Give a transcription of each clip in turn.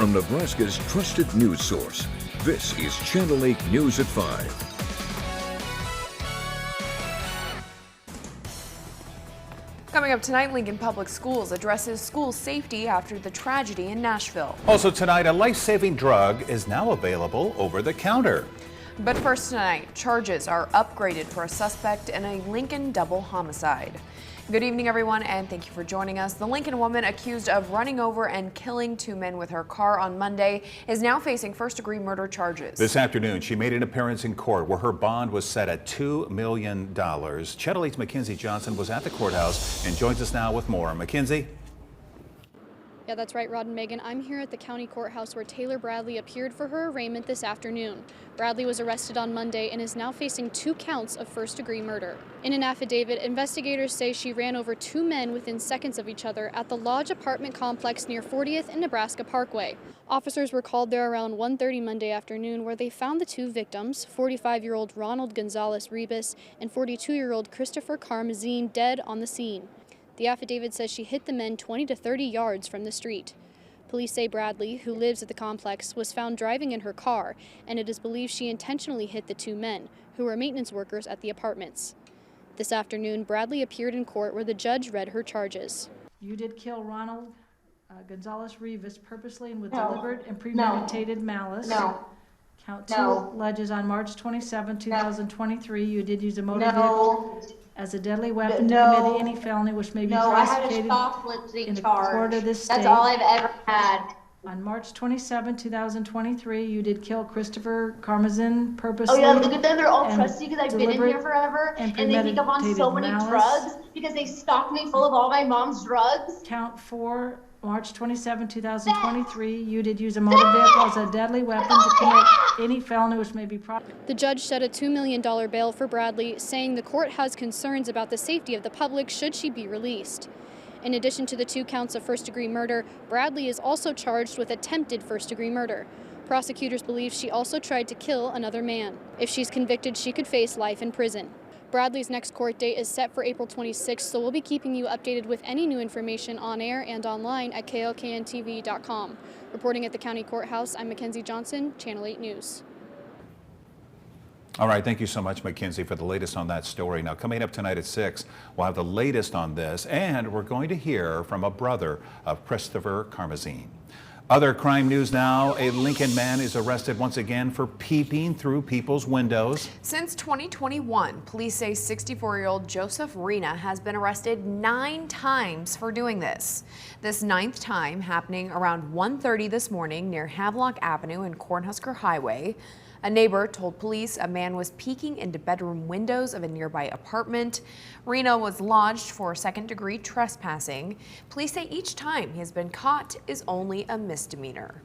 From Nebraska's trusted news source, this is Channel 8 News at 5. Coming up tonight, Lincoln Public Schools addresses school safety after the tragedy in Nashville. Also tonight, a life-saving drug is now available over the counter. But first tonight, charges are upgraded for a suspect in a Lincoln double homicide. Good evening, everyone, and thank you for joining us. The Lincoln woman accused of running over and killing two men with her car on Monday is now facing first-degree murder charges. This afternoon, she made an appearance in court where her bond was set at $2 million. Channel 8's Mackenzie Johnson was at the courthouse and joins us now with more. Mackenzie? Yeah, that's right, Rod and Megan. I'm here at the county courthouse where Taylor Bradley appeared for her arraignment this afternoon. Bradley was arrested on Monday and is now facing 2 counts of first-degree murder. In an affidavit, investigators say she ran over 2 men within seconds of each other at the Lodge apartment complex near 40th and Nebraska Parkway. Officers were called there around 1:30 Monday afternoon where they found the 2 victims, 45-year-old Ronald Gonzalez Rebus and 42-year-old Christopher Karmazine, dead on the scene. The affidavit says she hit the men 20 to 30 yards from the street. Police say Bradley, who lives at the complex, was found driving in her car, and it is believed she intentionally hit the 2 men, who were maintenance workers at the apartments. This afternoon, Bradley appeared in court where the judge read her charges. You did kill Ronald Gonzalez Rivas purposely and with deliberate and premeditated malice. No. Count 2 alleges on March 27, 2023, you did use a motor vehicle as a deadly weapon to commit any felony which may be prosecuted in the court of this state. That's all I've ever had. On March 27, 2023, you did kill Christopher Karmazine purposely. Oh yeah, look at them. They're all trusty because I've been in here forever. And they think I'm on so many drugs because they stocked me full of all my mom's drugs. Count 4, March 27, 2023, you did use a motor vehicle as a deadly weapon to commit any felony which may be prosecuted. The judge set a $2 million bail for Bradley, saying the court has concerns about the safety of the public should she be released. In addition to the 2 counts of first-degree murder, Bradley is also charged with attempted first-degree murder. Prosecutors believe she also tried to kill another man. If she's convicted, she could face life in prison. Bradley's next court date is set for April 26th, so we'll be keeping you updated with any new information on air and online at klkntv.com. Reporting at the county courthouse, I'm Mackenzie Johnson, Channel 8 News. All right, thank you so much, Mackenzie, for the latest on that story. Now, coming up tonight at 6, we'll have the latest on this, and we're going to hear from a brother of Christopher Karmazine. Other crime news now. A Lincoln man is arrested once again for peeping through people's windows. Since 2021, police say 64-year-old Joseph Rena has been arrested 9 times for doing this. This 9th time happening around 1:30 this morning near Havelock Avenue and Cornhusker Highway. A neighbor told police a man was peeking into bedroom windows of a nearby apartment. Rena was lodged for second-degree trespassing. Police say each time he has been caught is only a misdemeanor.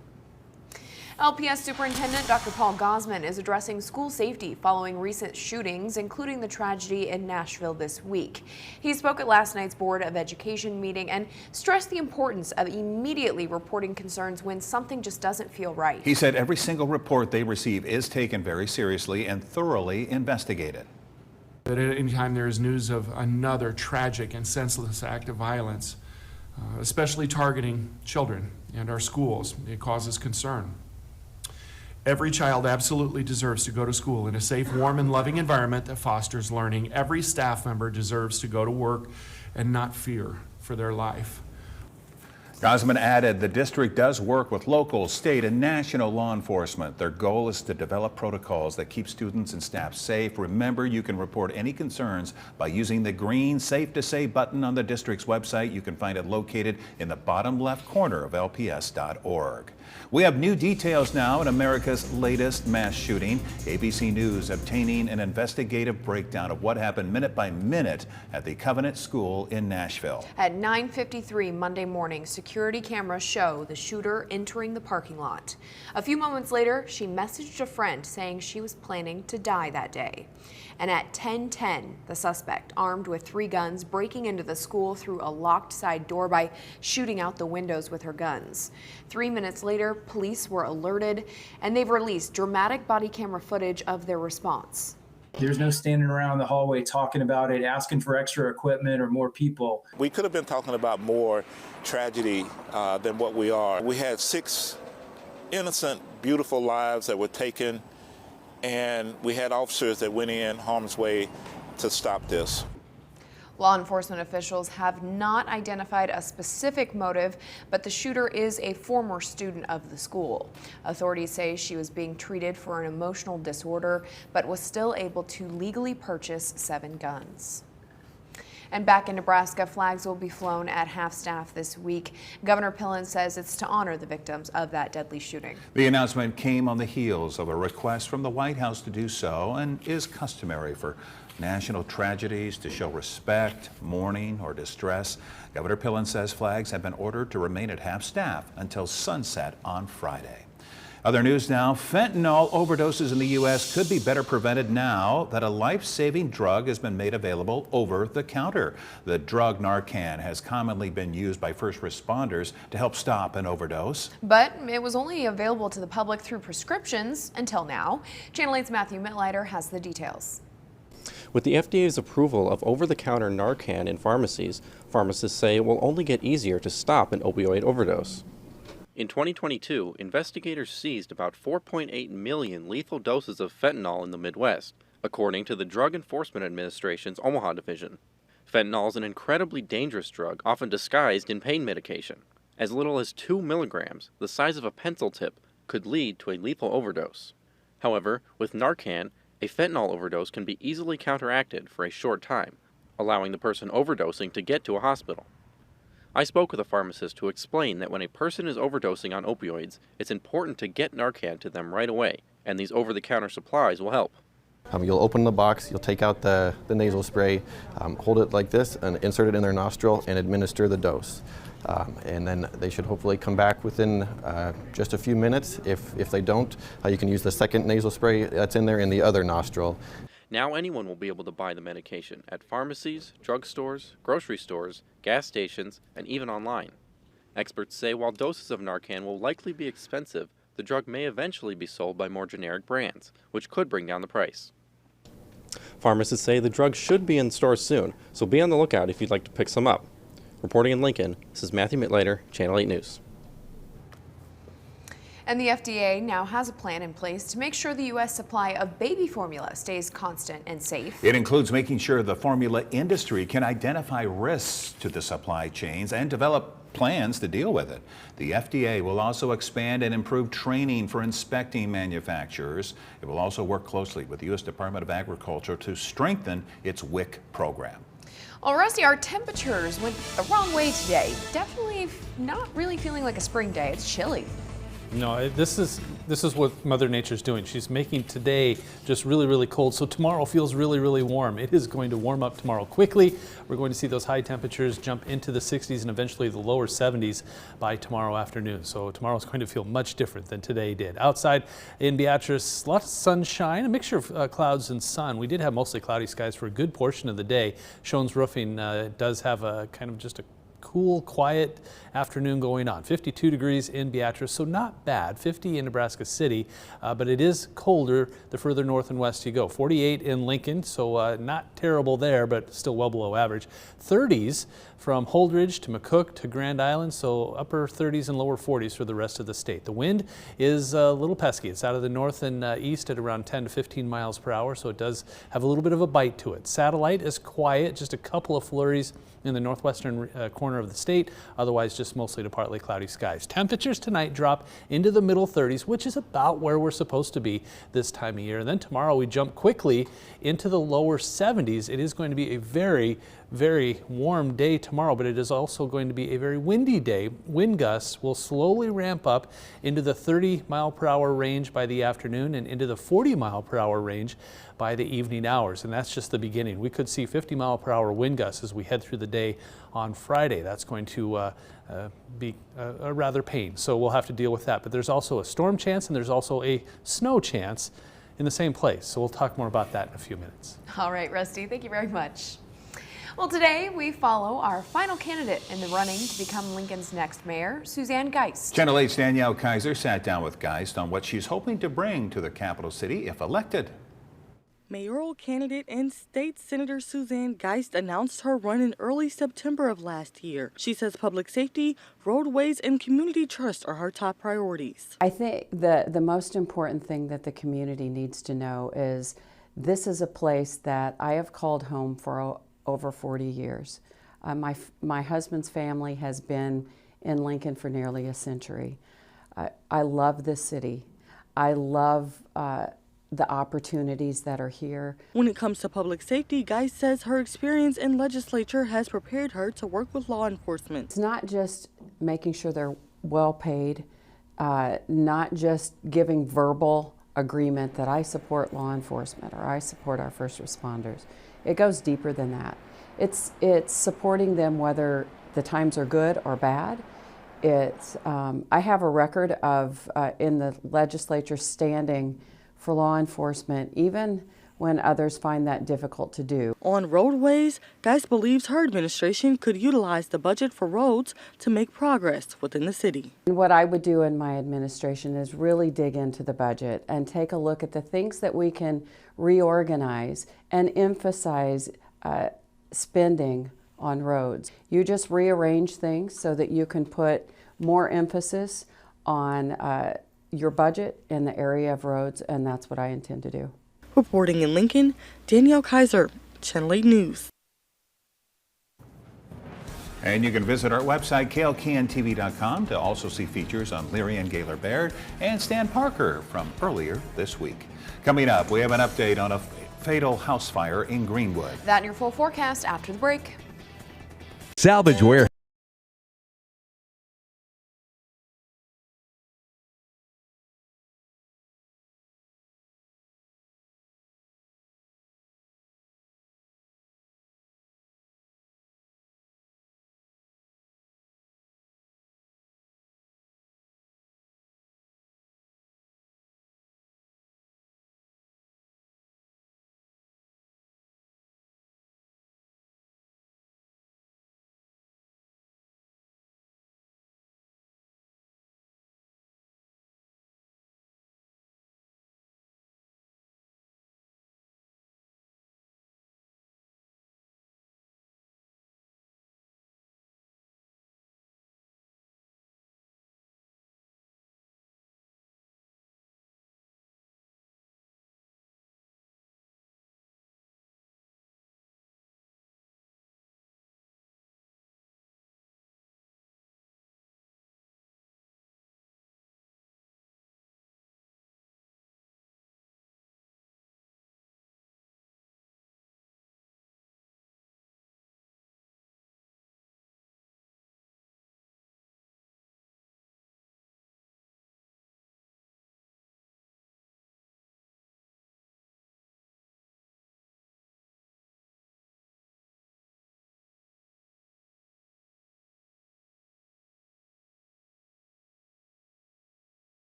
LPS Superintendent Dr. Paul Gosman is addressing school safety following recent shootings, including the tragedy in Nashville this week. He spoke at last night's Board of Education meeting and stressed the importance of immediately reporting concerns when something just doesn't feel right. He said every single report they receive is taken very seriously and thoroughly investigated. But at any time there is news of another tragic and senseless act of violence, especially targeting children and our schools, it causes concern. Every child absolutely deserves to go to school in a safe, warm, and loving environment that fosters learning. Every staff member deserves to go to work and not fear for their life. Gosman added the district does work with local, state, and national law enforcement. Their goal is to develop protocols that keep students and staff safe. Remember, you can report any concerns by using the green Safe to Say button on the district's website. You can find it located in the bottom left corner of lps.org. We have new details now in America's latest mass shooting. ABC News obtaining an investigative breakdown of what happened minute by minute at the Covenant School in Nashville. At 9:53 Monday morning, security cameras show the shooter entering the parking lot. A few moments later, she messaged a friend saying she was planning to die that day. And at 10:10, the suspect, armed with 3 guns, breaking into the school through a locked side door by shooting out the windows with her guns. 3 minutes later, police were alerted, and they've released dramatic body camera footage of their response. There's no standing around the hallway talking about it, asking for extra equipment or more people. We could have been talking about more tragedy than what we are. We had 6 innocent, beautiful lives that were taken, and we had officers that went in harm's way to stop this. Law enforcement officials have not identified a specific motive, but the shooter is a former student of the school. Authorities say she was being treated for an emotional disorder, but was still able to legally purchase 7 guns. And back in Nebraska, flags will be flown at half-staff this week. Governor Pillen says it's to honor the victims of that deadly shooting. The announcement came on the heels of a request from the White House to do so, and is customary for national tragedies to show respect, mourning, or distress. Governor Pillen says flags have been ordered to remain at half-staff until sunset on Friday. Other news now, fentanyl overdoses in the U.S. could be better prevented now that a life-saving drug has been made available over the counter. The drug Narcan has commonly been used by first responders to help stop an overdose. But it was only available to the public through prescriptions until now. Channel 8's Matthew Mitleider has the details. With the FDA's approval of over-the-counter Narcan in pharmacies, pharmacists say it will only get easier to stop an opioid overdose. In 2022, investigators seized about 4.8 million lethal doses of fentanyl in the Midwest, according to the Drug Enforcement Administration's Omaha division. Fentanyl is an incredibly dangerous drug, often disguised in pain medication. As little as 2 milligrams, the size of a pencil tip, could lead to a lethal overdose. However, with Narcan, a fentanyl overdose can be easily counteracted for a short time, allowing the person overdosing to get to a hospital. I spoke with a pharmacist who explained that when a person is overdosing on opioids, it's important to get Narcan to them right away, and these over-the-counter supplies will help. You'll open the box, you'll take out the nasal spray, hold it like this, and insert it in their nostril and administer the dose. And then they should hopefully come back within just a few minutes. If they don't, you can use the second nasal spray that's in there in the other nostril. Now anyone will be able to buy the medication at pharmacies, drugstores, grocery stores, gas stations, and even online. Experts say while doses of Narcan will likely be expensive, the drug may eventually be sold by more generic brands, which could bring down the price. Pharmacists say the drug should be in stores soon, so be on the lookout if you'd like to pick some up. Reporting in Lincoln, this is Matthew Mitleider, Channel 8 News. And the FDA now has a plan in place to make sure the U.S. supply of baby formula stays constant and safe. It includes making sure the formula industry can identify risks to the supply chains and develop plans to deal with it. The FDA will also expand and improve training for inspecting manufacturers. It will also work closely with the U.S. Department of Agriculture to strengthen its WIC program. Well, Rusty, our temperatures went the wrong way today. Definitely not really feeling like a spring day. It's chilly. No, this is what Mother Nature's doing. She's making today just really, really cold. So tomorrow feels really, really warm. It is going to warm up tomorrow quickly. We're going to see those high temperatures jump into the 60s and eventually the lower 70s by tomorrow afternoon. So tomorrow's going to feel much different than today did. Outside in Beatrice, lots of sunshine, a mixture of clouds and sun. We did have mostly cloudy skies for a good portion of the day. Schoen's Roofing does have a kind of just a cool, quiet afternoon going on. 52 degrees in Beatrice, so not bad. 50 in Nebraska City, but it is colder the further north and west you go. 48 in Lincoln, so not terrible there, but still well below average. 30s from Holdridge to McCook to Grand Island, so upper 30s and lower 40s for the rest of the state. The wind is a little pesky. It's out of the north and east at around 10 to 15 miles per hour, so it does have a little bit of a bite to it. Satellite is quiet, just a couple of flurries in the northwestern corner of the state, otherwise just mostly to partly cloudy skies. Temperatures tonight drop into the middle 30s, which is about where we're supposed to be this time of year. And then tomorrow we jump quickly into the lower 70s. It is going to be a very, very warm day tomorrow, but it is also going to be a very windy day. Wind gusts will slowly ramp up into the 30-mile-per-hour range by the afternoon and into the 40-mile-per-hour range by the evening hours, and that's just the beginning. We could see 50-mile-per-hour wind gusts as we head through the day on Friday. That's going to be a rather pain, so we'll have to deal with that. But there's also a storm chance and there's also a snow chance in the same place, so we'll talk more about that in a few minutes. All right, Rusty, thank you very much. Well, today we follow our final candidate in the running to become Lincoln's next mayor, Suzanne Geist. Channel 8's Danielle Kaiser sat down with Geist on what she's hoping to bring to the capital city if elected. Mayoral candidate and State Senator Suzanne Geist announced her run in early September of last year. She says public safety, roadways, and community trust are her top priorities. I think the most important thing that the community needs to know is this is a place that I have called home for over 40 years. My husband's family has been in Lincoln for nearly a century. I love this city. I love the opportunities that are here. When it comes to public safety, Geist says her experience in legislature has prepared her to work with law enforcement. It's not just making sure they're well paid, not just giving verbal agreement that I support law enforcement or I support our first responders. It goes deeper than that. It's supporting them whether the times are good or bad. I have a record of in the legislature standing for law enforcement, even when others find that difficult to do. On roadways, Geist believes her administration could utilize the budget for roads to make progress within the city. And what I would do in my administration is really dig into the budget and take a look at the things that we can reorganize and emphasize spending on roads. You just rearrange things so that you can put more emphasis on your budget in the area of roads, and that's what I intend to do. Reporting in Lincoln, Danielle Kaiser, Channel 8 News. And you can visit our website, klkntv.com, to also see features on Leary and Gaylor Baird and Stan Parker from earlier this week. Coming up, we have an update on a fatal house fire in Greenwood. That and your full forecast after the break. Salvage Warehouse.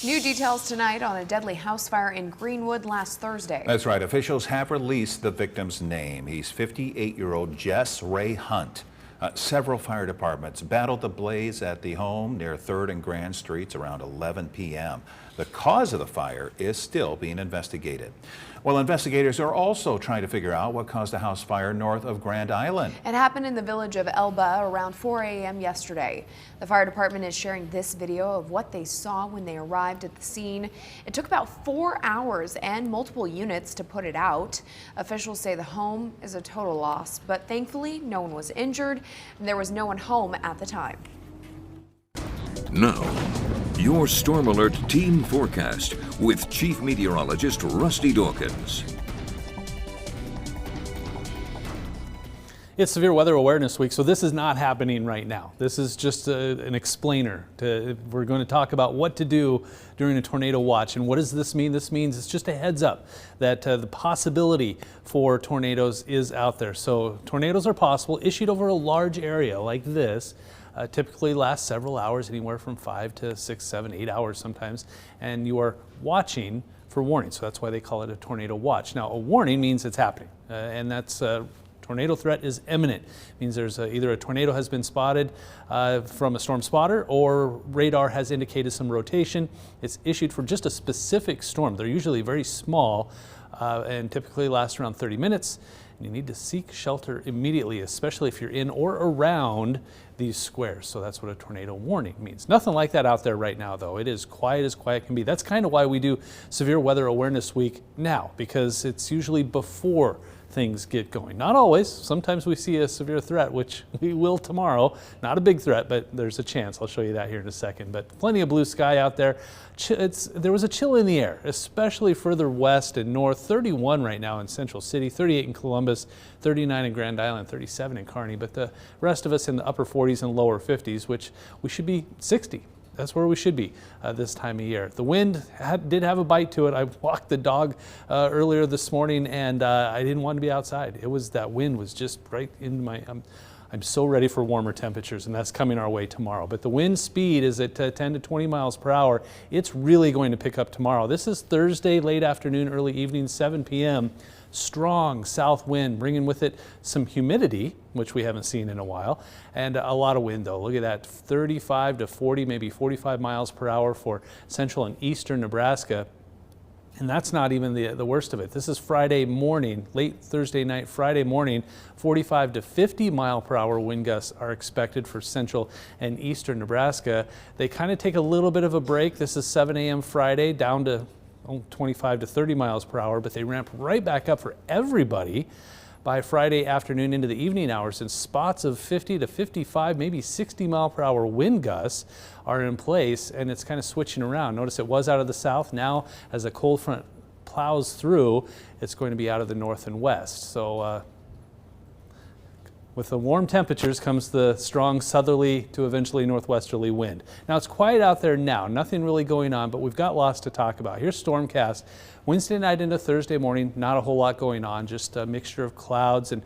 New details tonight on a deadly house fire in Greenwood last Thursday. That's right. Officials have released the victim's name. He's 58-year-old Jess Ray Hunt. Several fire departments battled the blaze at the home near 3rd and Grand Streets around 11 p.m. The cause of the fire is still being investigated. Well, investigators are also trying to figure out what caused a house fire north of Grand Island. It happened in the village of Elba around 4 a.m. yesterday. The fire department is sharing this video of what they saw when they arrived at the scene. It took about 4 hours and multiple units to put it out. Officials say the home is a total loss, but thankfully no one was injured and there was no one home at the time. Now, your Storm Alert team forecast with Chief Meteorologist Rusty Dawkins. It's Severe Weather Awareness Week, so this is not happening right now. This is just an explainer. We're going to talk about what to do during a tornado watch. And what does this mean? This means it's just a heads up that the possibility for tornadoes is out there. So tornadoes are possible, issued over a large area like this. Typically lasts several hours, anywhere from 5 to 6, 7, 8 hours sometimes, and you are watching for warning. So that's why they call it a tornado watch. Now, a warning means it's happening, and that's tornado threat is imminent. It means there's either a tornado has been spotted from a storm spotter or radar has indicated some rotation. It's issued for just a specific storm. They're usually very small and typically last around 30 minutes. You need to seek shelter immediately, especially if you're in or around these squares. So that's what a tornado warning means. Nothing like that out there right now, though. It is quiet as quiet can be. That's kind of why we do Severe Weather Awareness Week now, because it's usually before things get going. Not always. Sometimes we see a severe threat, which we will tomorrow. Not a big threat, but there's a chance. I'll show you that here in a second. But plenty of blue sky out there. There was a chill in the air, especially further west and north. 31 right now in Central City, 38 in Columbus, 39 in Grand Island, 37 in Kearney. But the rest of us in the upper 40s and lower 50s, which we should be 60. That's where we should be this time of year. The wind did have a bite to it. I walked the dog earlier this morning, and I didn't want to be outside. That wind was just right in my. I'm so ready for warmer temperatures, and that's coming our way tomorrow. But the wind speed is at 10 to 20 miles per hour. It's really going to pick up tomorrow. This is Thursday, late afternoon, early evening, 7 p.m. Strong south wind, bringing with it some humidity, which we haven't seen in a while, and a lot of wind, though. Look at that, 35 to 40, maybe 45 miles per hour for central and eastern Nebraska. And that's not even the worst of it. This is Friday morning, late Thursday night, Friday morning, 45 to 50 mile per hour wind gusts are expected for central and eastern Nebraska. They kind of take a little bit of a break. This is 7 a.m. Friday, down to 25 to 30 miles per hour, but they ramp right back up for everybody by Friday afternoon into the evening hours, and spots of 50 to 55, maybe 60 mile per hour wind gusts are in place, and it's kind of switching around. Notice it was out of the south. Now, as a cold front plows through, it's going to be out of the north and west. So with the warm temperatures comes the strong southerly to eventually northwesterly wind. Now, it's quiet out there now, nothing really going on, but we've got lots to talk about. Here's Stormcast. Wednesday night into Thursday morning, not a whole lot going on, just a mixture of clouds and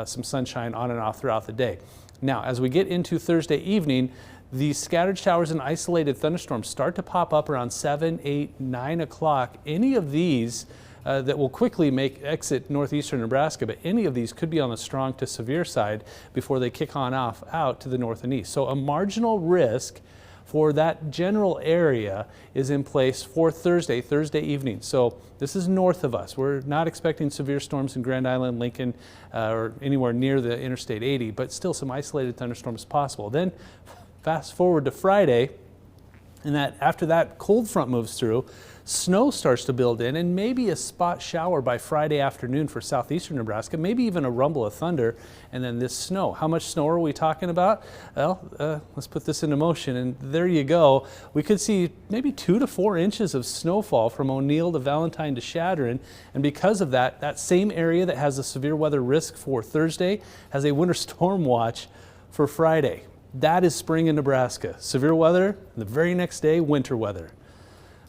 some sunshine on and off throughout the day. Now, as we get into Thursday evening, these scattered showers and isolated thunderstorms start to pop up around 7, 8, 9 o'clock. Any of these that will quickly exit northeastern Nebraska, but any of these could be on the strong to severe side before they kick on off out to the north and east. So a marginal risk for that general area is in place for Thursday evening. So this is north of us. We're not expecting severe storms in Grand Island, Lincoln, or anywhere near the Interstate 80, but still some isolated thunderstorms possible. Then fast forward to Friday, and after that cold front moves through, snow starts to build in, and maybe a spot shower by Friday afternoon for southeastern Nebraska, maybe even a rumble of thunder, and then this snow. How much snow are we talking about? Well, let's put this into motion, and there you go. We could see maybe 2 to 4 inches of snowfall from O'Neill to Valentine to Shadron, and because of that, that same area that has a severe weather risk for Thursday has a winter storm watch for Friday. That is spring in Nebraska. Severe weather, and the very next day, winter weather.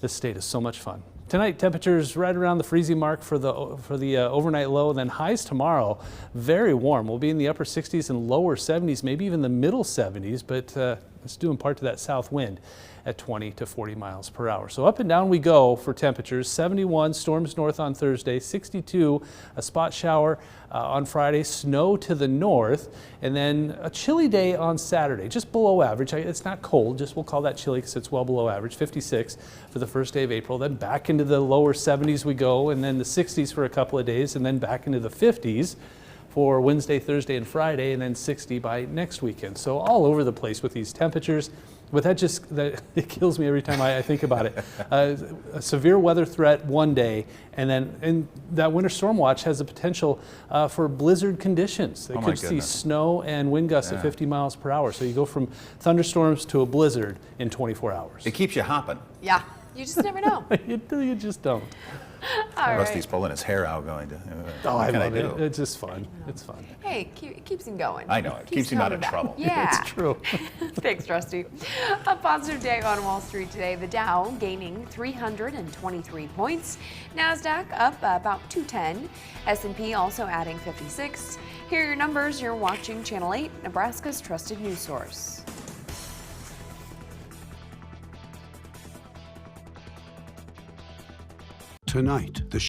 This state is so much fun. Tonight, temperatures right around the freezing mark for the overnight low. Then highs tomorrow, very warm. We'll be in the upper 60s and lower 70s, maybe even the middle 70s. But It's due in part to that south wind at 20 to 40 miles per hour. So up and down we go for temperatures. 71, storms north on Thursday, 62, a spot shower on Friday, snow to the north, and then a chilly day on Saturday, just below average. It's not cold, just we'll call that chilly because it's well below average, 56 for the first day of April. Then back into the lower 70s we go, and then the 60s for a couple of days, and then back into the 50s for Wednesday, Thursday, and Friday, and then 60 by next weekend. So all over the place with these temperatures. But it kills me every time I think about it. A severe weather threat one day, and that winter storm watch has the potential for blizzard conditions. They could see snow and wind gusts at 50 miles per hour. So you go from thunderstorms to a blizzard in 24 hours. It keeps you hopping. Yeah, you just never know. You just don't. Rusty's pulling his hair out going to. I love it. It's just fun. It's fun. Hey, it keeps him going. I know. It keeps him out of trouble. Yeah. It's true. Thanks, Rusty. A positive day on Wall Street today. The Dow gaining 323 points. NASDAQ up about 210. S&P also adding 56. Here are your numbers. You're watching Channel 8, Nebraska's trusted news source. Tonight, the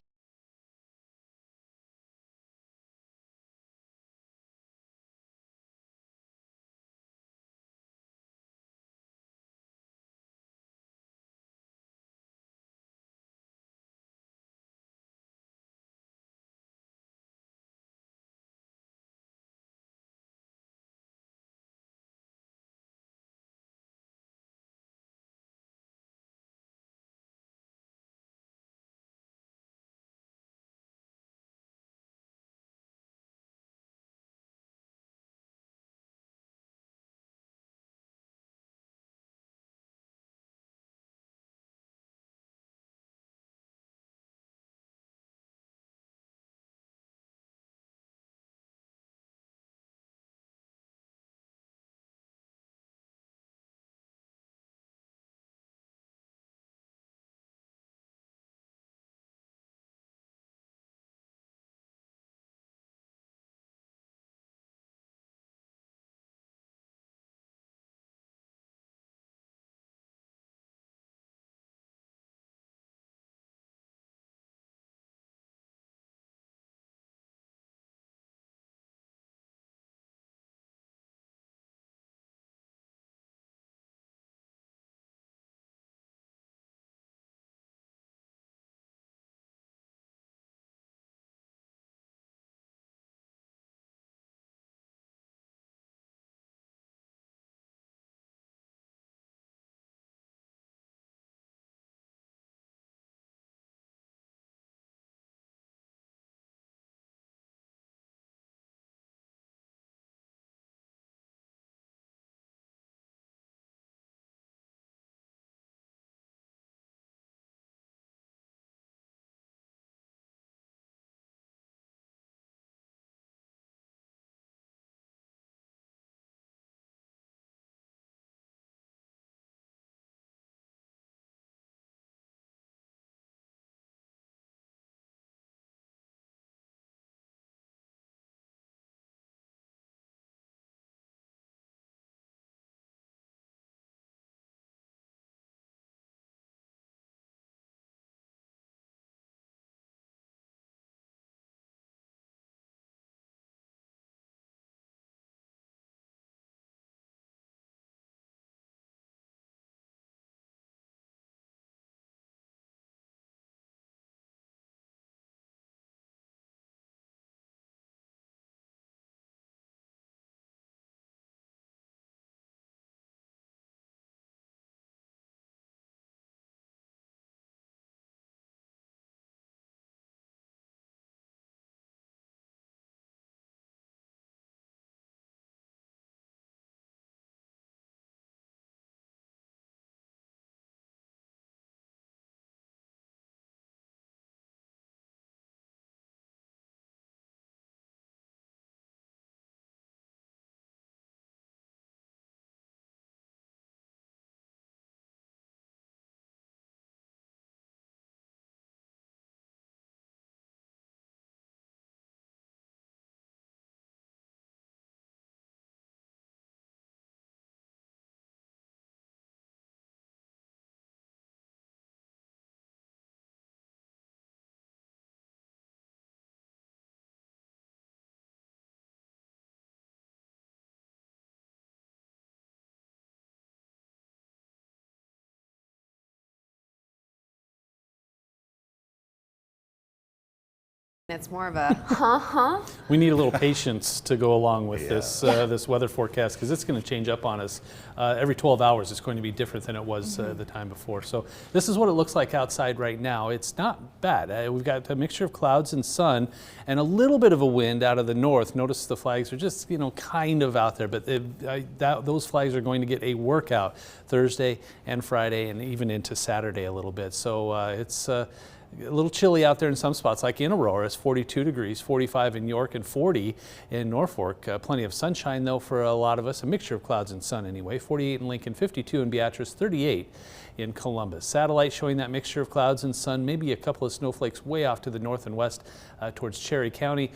It's more of a We need a little patience to go along with this weather forecast, because it's going to change up on us. Every 12 hours it's going to be different than it was the time before. So this is what it looks like outside right now. It's not bad. We've got a mixture of clouds and sun and a little bit of a wind out of the north. Notice the flags are just, kind of out there, but those flags are going to get a workout Thursday and Friday and even into Saturday a little bit. So it's a little chilly out there in some spots, like in Aurora. It's 42 degrees, 45 in York, and 40 in Norfolk. Plenty of sunshine, though, for a lot of us. A mixture of clouds and sun, anyway. 48 in Lincoln, 52 in Beatrice, 38 in Columbus. Satellite showing that mixture of clouds and sun. Maybe a couple of snowflakes way off to the north and west towards Cherry County.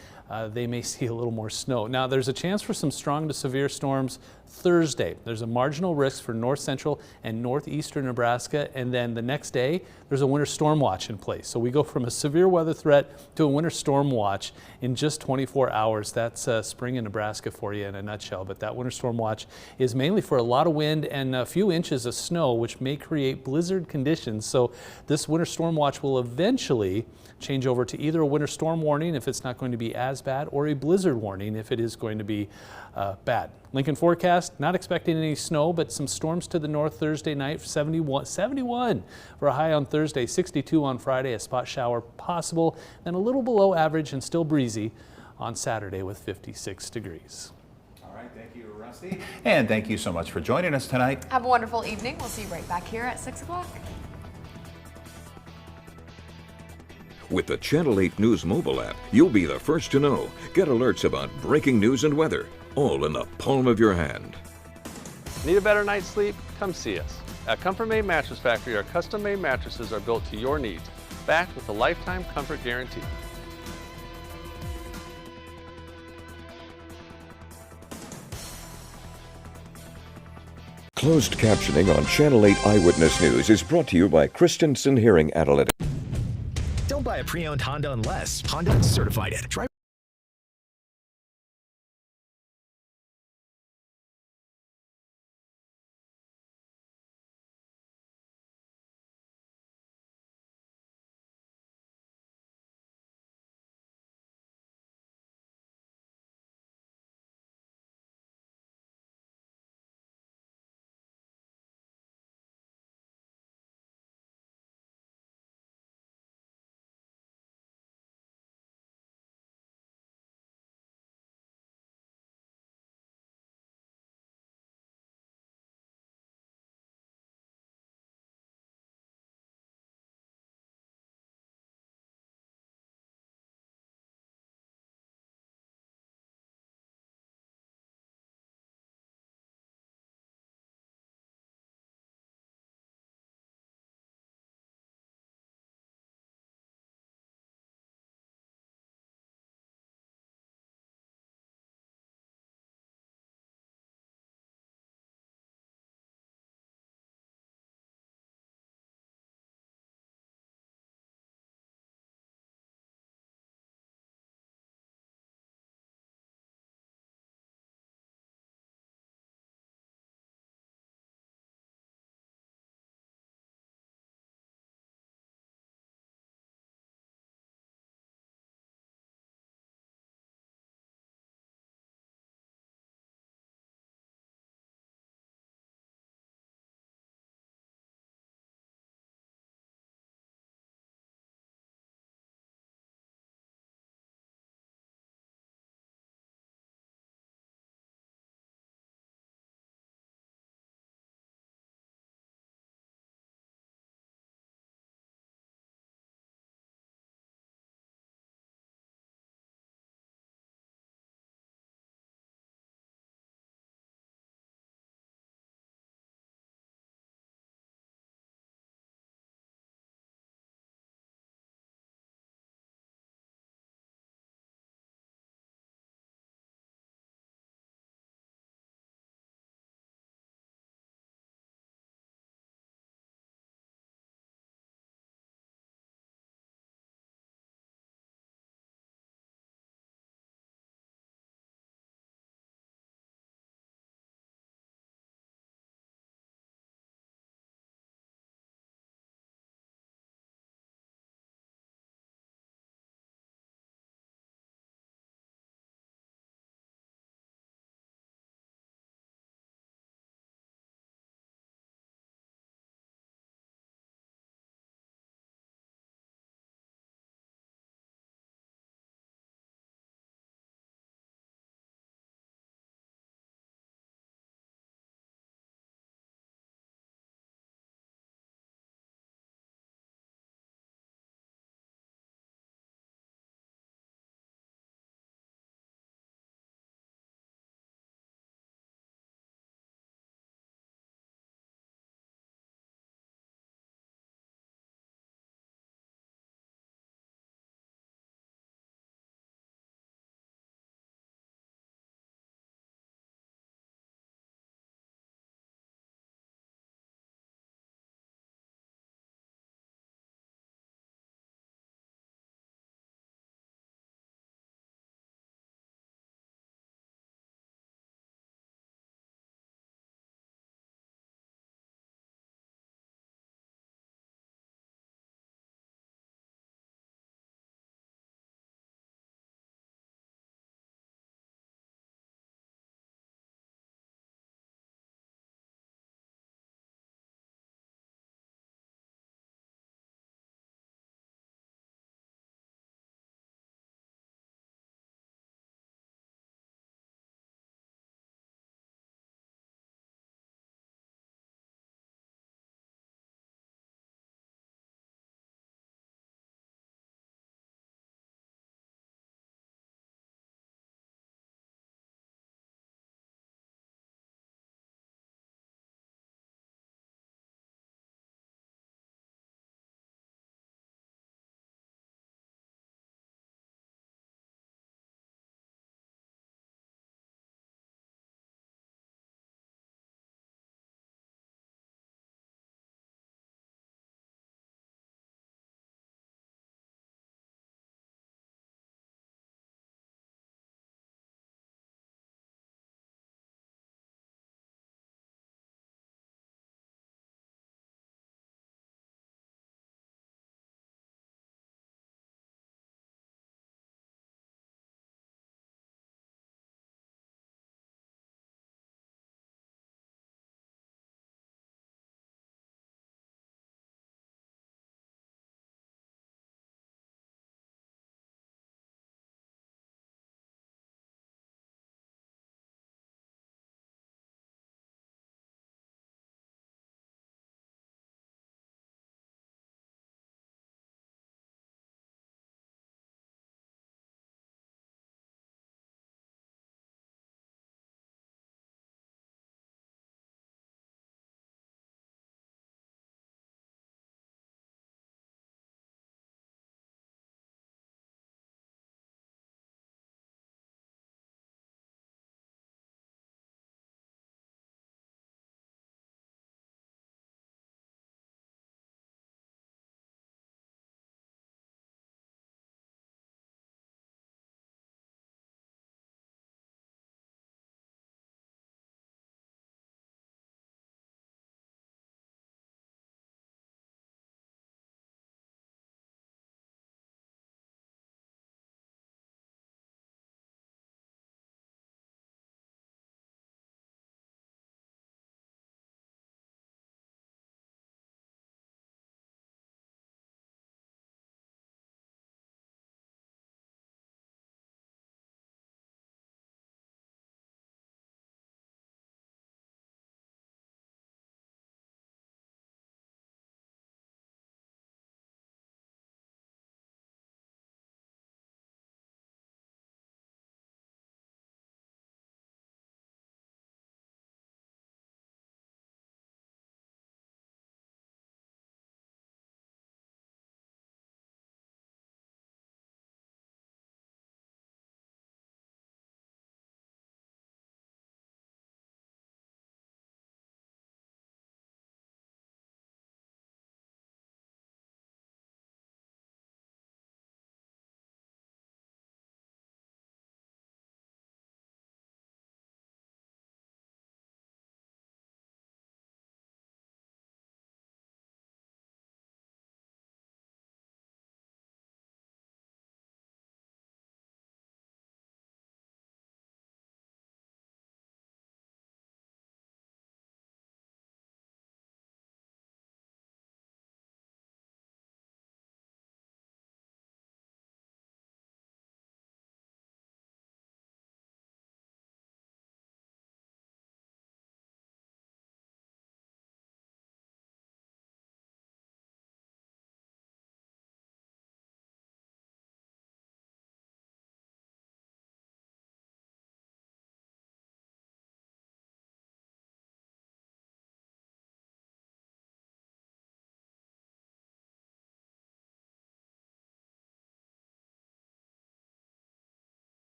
They may see a little more snow. Now, there's a chance for some strong to severe storms Thursday. There's a marginal risk for north central and northeastern Nebraska, and then the next day there's a winter storm watch in place. So we go from a severe weather threat to a winter storm watch in just 24 hours. That's spring in Nebraska for you in a nutshell. But that winter storm watch is mainly for a lot of wind and a few inches of snow, which may create blizzard conditions. So this winter storm watch will eventually change over to either a winter storm warning if it's not going to be as bad, or a blizzard warning if it is going to be bad. Lincoln forecast, not expecting any snow, but some storms to the north Thursday night. 71 for a high on Thursday, 62 on Friday, a spot shower possible, and a little below average and still breezy on Saturday with 56 degrees. All right, thank you, Rusty. And thank you so much for joining us tonight. Have a wonderful evening. We'll see you right back here at 6 o'clock. With the Channel 8 News mobile app, you'll be the first to know. Get alerts about breaking news and weather, all in the palm of your hand. Need a better night's sleep? Come see us. At Comfort Made Mattress Factory, our custom-made mattresses are built to your needs, backed with a lifetime comfort guarantee. Closed captioning on Channel 8 Eyewitness News is brought to you by Christensen Hearing Analytics. Don't buy a pre-owned Honda unless Honda certified it. Drive